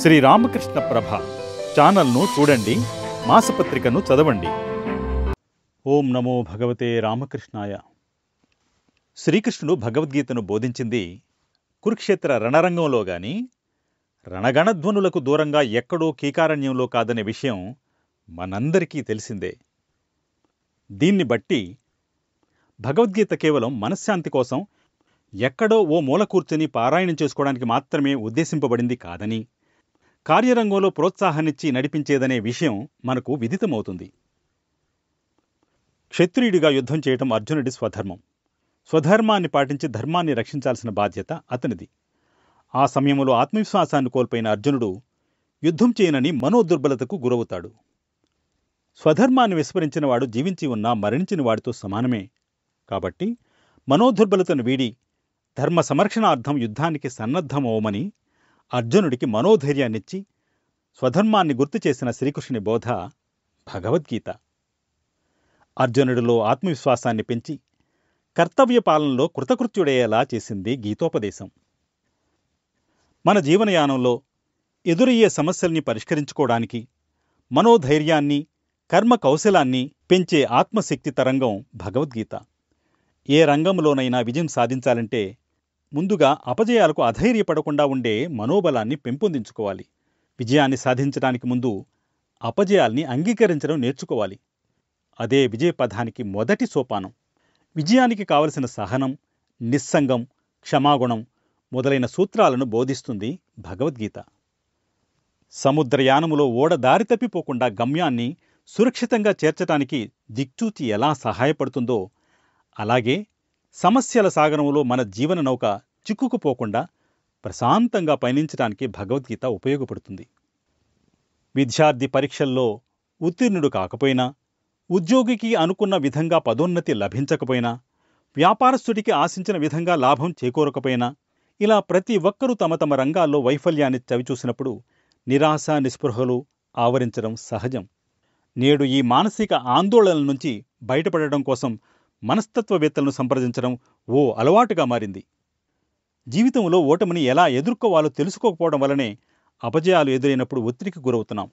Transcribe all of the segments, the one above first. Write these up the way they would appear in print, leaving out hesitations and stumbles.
శ్రీ రామకృష్ణ ప్రభ ఛానల్ను చూడండి, మాసపత్రికను చదవండి. ఓం నమో భగవతే రామకృష్ణాయ. శ్రీకృష్ణుడు భగవద్గీతను బోధించింది కురుక్షేత్ర రణరంగంలో గాని రణగణధ్వనులకు దూరంగా ఎక్కడో కీకారణ్యంలో కాదనే విషయం మనందరికీ తెలిసిందే. దీన్ని బట్టి భగవద్గీత కేవలం మనశ్శాంతి కోసం ఎక్కడో ఓ మూల కూర్చొని పారాయణం చేసుకోవడానికి మాత్రమే ఉద్దేశింపబడింది కాదని, కార్యరంగంలో ప్రోత్సాహాన్నిచ్చి నడిపించేదనే విషయం మనకు విదితమవుతుంది. క్షత్రియుడిగా యుద్ధం చేయటం అర్జునుడి స్వధర్మం. స్వధర్మాన్ని పాటించి ధర్మాన్ని రక్షించాల్సిన బాధ్యత అతనిది. ఆ సమయంలో ఆత్మవిశ్వాసాన్ని కోల్పోయిన అర్జునుడు యుద్ధం చేయనని మనోదుర్బలతకు గురవుతాడు. స్వధర్మాన్ని విస్మరించిన వాడు జీవించి ఉన్నా మరణించిన వాడితో సమానమే. కాబట్టి మనోదుర్బలతను వీడి ధర్మ సంరక్షణార్థం యుద్ధానికి సన్నద్ధమవమని అర్జునుడికి మనోధైర్యాన్నిచ్చి స్వధర్మాన్ని గుర్తు చేసిన శ్రీకృష్ణుని బోధ భగవద్గీత. అర్జునుడిలో ఆత్మవిశ్వాసాన్ని పెంచి కర్తవ్య పాలనలో కృతకృత్యుడయ్యేలా చేసింది గీతోపదేశం. మన జీవనయానంలో ఎదురయ్యే సమస్యల్ని పరిష్కరించుకోవడానికి మనోధైర్యాన్ని, కర్మ కౌశలాన్ని పెంచే ఆత్మశక్తి తరంగం భగవద్గీత. ఏ రంగంలోనైనా విజయం సాధించాలంటే ముందుగా అపజయాలకు అధైర్యపడకుండా ఉండే మనోబలాన్ని పెంపొందించుకోవాలి. విజయాన్ని సాధించడానికి ముందు అపజయాల్ని అంగీకరించడం నేర్చుకోవాలి. అదే విజయపథానికి మొదటి సోపానం. విజయానికి కావలసిన సహనం, నిస్సంగం, క్షమాగుణం మొదలైన సూత్రాలను బోధిస్తుంది భగవద్గీత. సముద్రయానములో ఓడ దారి తప్పిపోకుండా గమ్యాన్ని సురక్షితంగా చేర్చటానికి దిక్చూచి ఎలా సహాయపడుతుందో, అలాగే సమస్యల సాగరంలో మన జీవన నౌక చిక్కుకుపోకుండా ప్రశాంతంగా పయనించడానికి భగవద్గీత ఉపయోగపడుతుంది. విద్యార్థి పరీక్షల్లో ఉత్తీర్ణుడు కాకపోయినా, ఉద్యోగికి అనుకున్న విధంగా పదోన్నతి లభించకపోయినా, వ్యాపారస్తుడికి ఆశించిన విధంగా లాభం చేకూరకపోయినా, ఇలా ప్రతి ఒక్కరూ తమ తమ రంగాల్లో వైఫల్యాన్ని చవిచూసినప్పుడు నిరాశ, నిస్పృహలు ఆవరించడం సహజం. నేడు ఈ మానసిక ఆందోళనల నుంచి బయటపడడం కోసం మనస్తత్వవేత్తలను సంప్రదించడం ఓ అలవాటుగా మారింది. జీవితంలో ఓటమిని ఎలా ఎదుర్కోవాలో తెలుసుకోకపోవడం వల్లనే అపజయాలు ఎదురైనప్పుడు ఒత్తిడికి గురవుతున్నాం.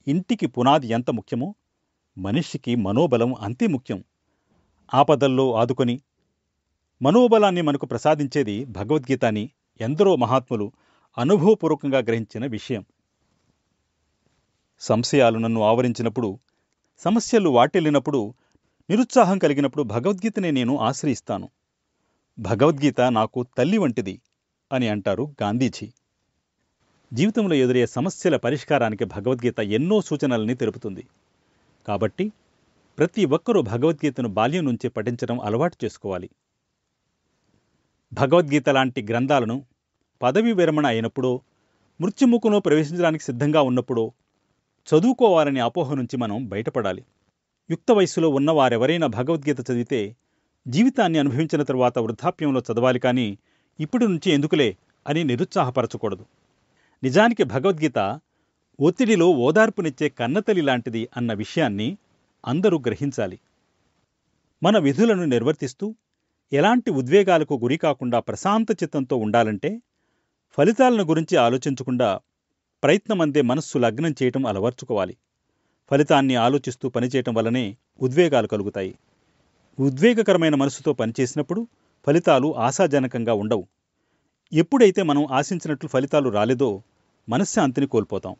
ఇంటికి పునాది ఎంత ముఖ్యమో మనిషికి మనోబలం అంతే ముఖ్యం. ఆపదల్లో ఆదుకొని మనోబలాన్ని మనకు ప్రసాదించేది భగవద్గీత అని ఎందరో మహాత్ములు అనుభవపూర్వకంగా గ్రహించిన విషయం. సంశయాలు నన్ను ఆవరించినప్పుడు, సమస్యలు వాటిల్లినప్పుడు, నిరుత్సాహం కలిగినప్పుడు భగవద్గీతనే నేను ఆశ్రయిస్తాను. భగవద్గీత నాకు తల్లి వంటిది అని అంటారు గాంధీజీ. జీవితంలో ఎదురయ్యే సమస్యల పరిష్కారానికి భగవద్గీత ఎన్నో సూచనల్ని తెలుపుతుంది. కాబట్టి ప్రతి ఒక్కరూ భగవద్గీతను బాల్యం నుంచే పఠించడం అలవాటు చేసుకోవాలి. భగవద్గీత లాంటి గ్రంథాలను పదవి విరమణ అయినప్పుడో, మృత్యుముఖంలో ప్రవేశించడానికి సిద్ధంగా ఉన్నప్పుడో చదువుకోవాలనే అపోహ నుంచి మనం బయటపడాలి. యుక్త వయస్సులో ఉన్నవారెవరైనా భగవద్గీత చదివితే జీవితాన్ని అనుభవించిన తరువాత వృద్ధాప్యంలో చదవాలి, కానీ ఇప్పటి నుంచి ఎందుకులే అని నిరుత్సాహపరచకూడదు. నిజానికి భగవద్గీత ఒత్తిడిలో ఓదార్పునిచ్చే కన్నతల్లి లాంటిది అన్న విషయాన్ని అందరూ గ్రహించాలి. మన విధులను నిర్వర్తిస్తూ ఎలాంటి ఉద్వేగాలకు గురి కాకుండా ప్రశాంత చిత్తంతో ఉండాలంటే ఫలితాలను గురించి ఆలోచించకుండా ప్రయత్నమందే మనస్సు లగ్నం చేయటం అలవర్చుకోవాలి. ఫలితాన్ని ఆలోచిస్తూ పనిచేయటం వల్లనే ఉద్వేగాలు కలుగుతాయి. ఉద్వేగకరమైన మనసుతో పనిచేసినప్పుడు ఫలితాలు ఆశాజనకంగా ఉండవు. ఎప్పుడైతే మనం ఆశించినట్లు ఫలితాలు రాలేదో మనశ్శాంతిని కోల్పోతాం.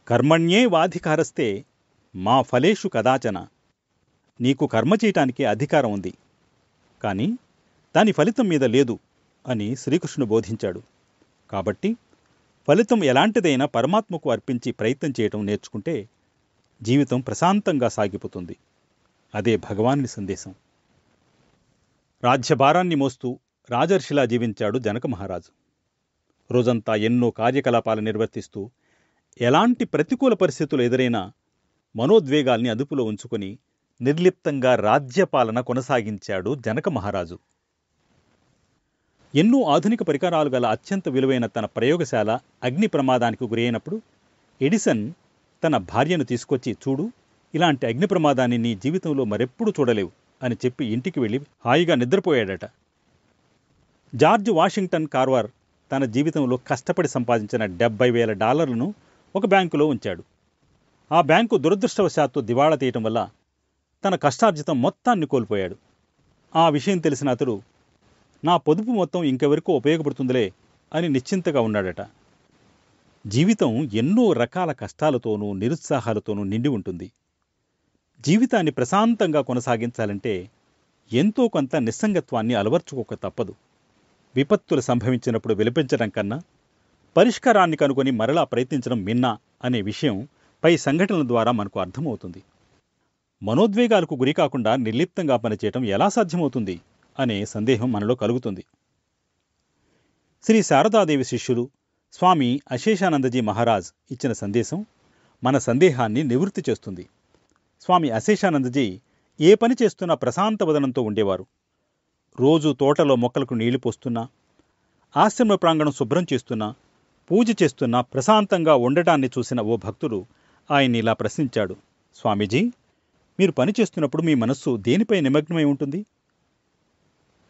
కర్మణ్యే వాధికారస్తే మా ఫలేషు కదాచన. నీకు కర్మ చేయటానికి అధికారం ఉంది, కానీ దాని ఫలితం మీద లేదు అని శ్రీకృష్ణుడు బోధించాడు. కాబట్టి ఫలితం ఎలాంటిదైనా పరమాత్మకు అర్పించి ప్రయత్నం చేయటం నేర్చుకుంటే జీవితం ప్రశాంతంగా సాగిపోతుంది. అదే భగవానుని సందేశం. రాజ్యభారాన్ని మోస్తూ రాజర్షిలా జీవించాడు జనక మహారాజు. రోజంతా ఎన్నో కార్యకలాపాలు నిర్వర్తిస్తూ ఎలాంటి ప్రతికూల పరిస్థితులు ఎదురైనా మనోద్వేగాల్ని అదుపులో ఉంచుకొని నిర్లిప్తంగా రాజ్యపాలన కొనసాగించాడు జనక మహారాజు. ఎన్నో ఆధునిక పరికరాలు గల అత్యంత విలువైన తన ప్రయోగశాల అగ్ని ప్రమాదానికి గురైనప్పుడు ఎడిసన్ తన భార్యను తీసుకొచ్చి, చూడు, ఇలాంటి అగ్ని ప్రమాదాన్ని నీ జీవితంలో మరెప్పుడు చూడలేవు అని చెప్పి ఇంటికి వెళ్ళి హాయిగా నిద్రపోయాడట. జార్జ్ వాషింగ్టన్ కార్వర్ తన జీవితంలో కష్టపడి సంపాదించిన $70,000 ఒక బ్యాంకులో ఉంచాడు. ఆ బ్యాంకు దురదృష్టవశాత్తు దివాళా తీయటం వల్ల తన కష్టార్జితం మొత్తాన్ని కోల్పోయాడు. ఆ విషయం తెలిసిన అతడు, నా పొదుపు మొత్తం ఇంకెవరికో ఉపయోగపడుతుందిలే అని నిశ్చింతగా ఉన్నాడట. జీవితం ఎన్నో రకాల కష్టాలతోనూ నిరుత్సాహాలతోనూ నిండి ఉంటుంది. జీవితాన్ని ప్రశాంతంగా కొనసాగించాలంటే ఎంతో కొంత నిస్సంగత్వాన్ని అలవర్చుకోక తప్పదు. విపత్తులు సంభవించినప్పుడు విలపించడం కన్నా పరిష్కారాన్ని కనుగొని మరలా ప్రయత్నించడం మిన్నా అనే విషయం పై సంఘటనల ద్వారా మనకు అర్థమవుతుంది. మనోద్వేగాలకు గురి కాకుండా నిర్లిప్తంగా పనిచేయటం ఎలా సాధ్యమవుతుంది అనే సందేహం మనలో కలుగుతుంది. శ్రీ శారదాదేవి శిష్యులు స్వామి అశేషానందజీ మహారాజ్ ఇచ్చిన సందేశం మన సందేహాన్ని నివృత్తి చేస్తుంది. స్వామి అశేషానందజీ ఏ పని చేస్తున్నా ప్రశాంత వదనంతో ఉండేవారు. రోజు తోటలో మొక్కలకు నీళ్లు పోస్తున్నా, ఆశ్రమ ప్రాంగణం శుభ్రం చేస్తున్నా, పూజ చేస్తున్నా ప్రశాంతంగా ఉండటాన్ని చూసిన ఓ భక్తుడు ఆయన్ని ఇలా ప్రశ్నించాడు, స్వామీజీ, మీరు పని చేస్తున్నప్పుడు మీ మనస్సు దేనిపై నిమగ్నమై ఉంటుంది?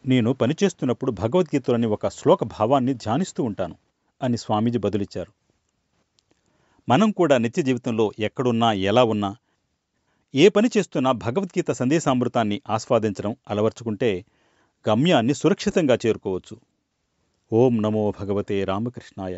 నేను పనిచేస్తున్నప్పుడు భగవద్గీతలోని ఒక శ్లోక భావాన్ని ధ్యానిస్తూ ఉంటాను అని స్వామీజీ బదులిచ్చారు. మనం కూడా నిత్య జీవితంలో ఎక్కడున్నా ఎలా ఉన్నా ఏ పని చేస్తున్నా భగవద్గీత సందేశామృతాన్ని ఆస్వాదించడం అలవర్చుకుంటే గమ్యాన్ని సురక్షితంగా చేరుకోవచ్చు. ఓం నమో భగవతే రామకృష్ణాయ.